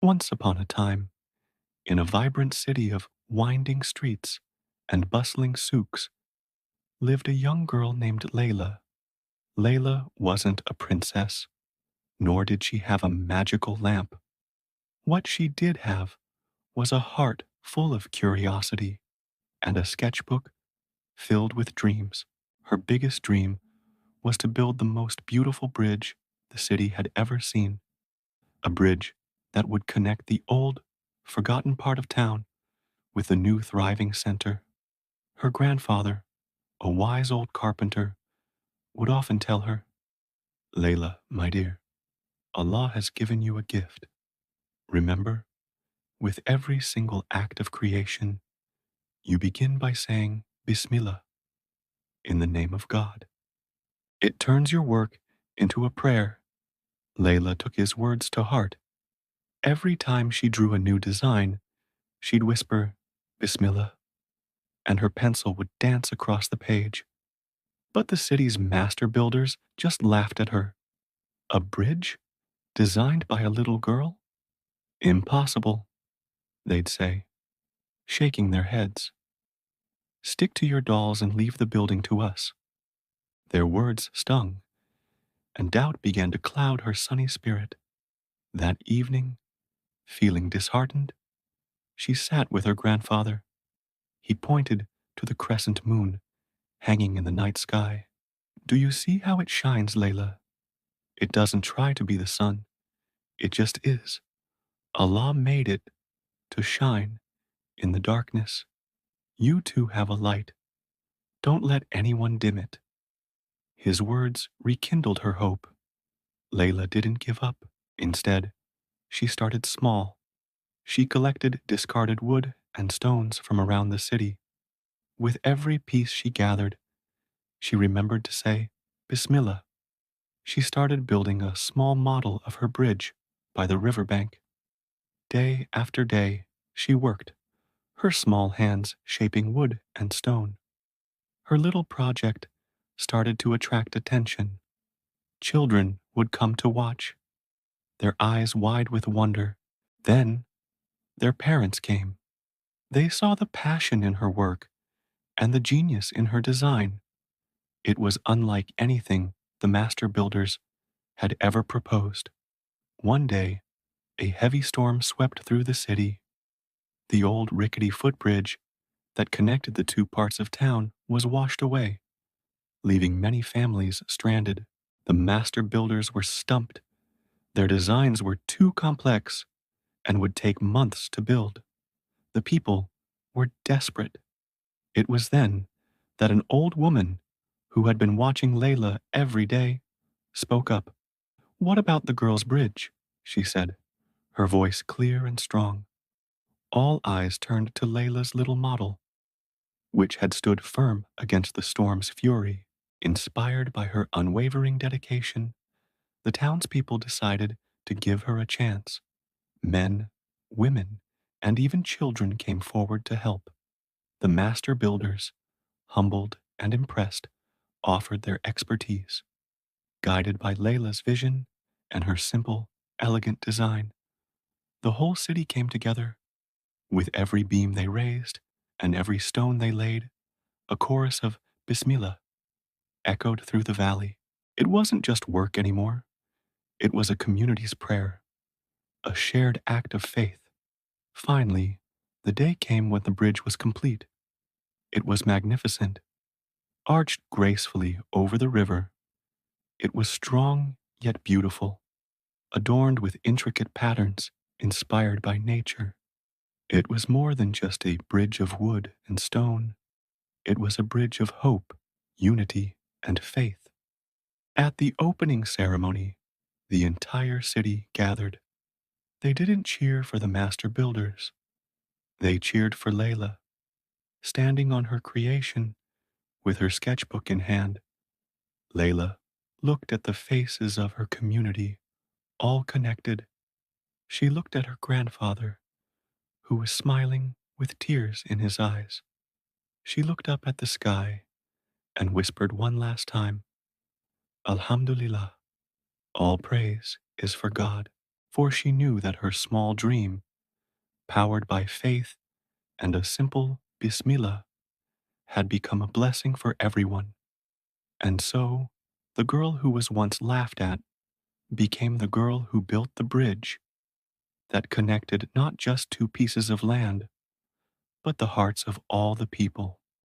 Once upon a time, in a vibrant city of winding streets and bustling souks, lived a young girl named Layla. Layla wasn't a princess, nor did she have a magical lamp. What she did have was a heart full of curiosity and a sketchbook filled with dreams. Her biggest dream was to build the most beautiful bridge the city had ever seen, a bridge that would connect the old, forgotten part of town with the new thriving center. Her grandfather, a wise old carpenter, would often tell her, "Layla, my dear, Allah has given you a gift. Remember, with every single act of creation, you begin by saying Bismillah, in the name of God. It turns your work into a prayer." Layla took his words to heart. Every time she drew a new design, she'd whisper, Bismillah, and her pencil would dance across the page. But the city's master builders just laughed at her. A bridge? Designed by a little girl? Impossible, they'd say, shaking their heads. Stick to your dolls and leave the building to us. Their words stung, and doubt began to cloud her sunny spirit. That evening, feeling disheartened, she sat with her grandfather. He pointed to the crescent moon hanging in the night sky. Do you see how it shines, Layla? It doesn't try to be the sun. It just is. Allah made it to shine in the darkness. You too have a light. Don't let anyone dim it. His words rekindled her hope. Layla didn't give up. Instead, she started small. She collected discarded wood and stones from around the city. With every piece she gathered, she remembered to say, Bismillah. She started building a small model of her bridge by the riverbank. Day after day, she worked, her small hands shaping wood and stone. Her little project started to attract attention. Children would come to watch, their eyes wide with wonder. Then, their parents came. They saw the passion in her work and the genius in her design. It was unlike anything the master builders had ever proposed. One day, a heavy storm swept through the city. The old rickety footbridge that connected the two parts of town was washed away, leaving many families stranded. The master builders were stumped. Their designs were too complex and would take months to build. The people were desperate. It was then that an old woman who had been watching Layla every day spoke up. What about the girl's bridge? She said, her voice clear and strong. All eyes turned to Layla's little model, which had stood firm against the storm's fury. Inspired by her unwavering dedication, the townspeople decided to give her a chance. Men, women, and even children came forward to help. The master builders, humbled and impressed, offered their expertise. Guided by Layla's vision and her simple, elegant design, the whole city came together. With every beam they raised and every stone they laid, a chorus of Bismillah echoed through the valley. It wasn't just work anymore. It was a community's prayer, a shared act of faith. Finally, the day came when the bridge was complete. It was magnificent, arched gracefully over the river. It was strong yet beautiful, adorned with intricate patterns inspired by nature. It was more than just a bridge of wood and stone. It was a bridge of hope, unity, and faith. At the opening ceremony, the entire city gathered. They didn't cheer for the master builders. They cheered for Layla, standing on her creation with her sketchbook in hand. Layla looked at the faces of her community, all connected. She looked at her grandfather, who was smiling with tears in his eyes. She looked up at the sky and whispered one last time, Alhamdulillah, all praise is for God. for she knew that her small dream, powered by faith and a simple Bismillah, had become a blessing for everyone. And so, the girl who was once laughed at became the girl who built the bridge that connected not just two pieces of land, but the hearts of all the people.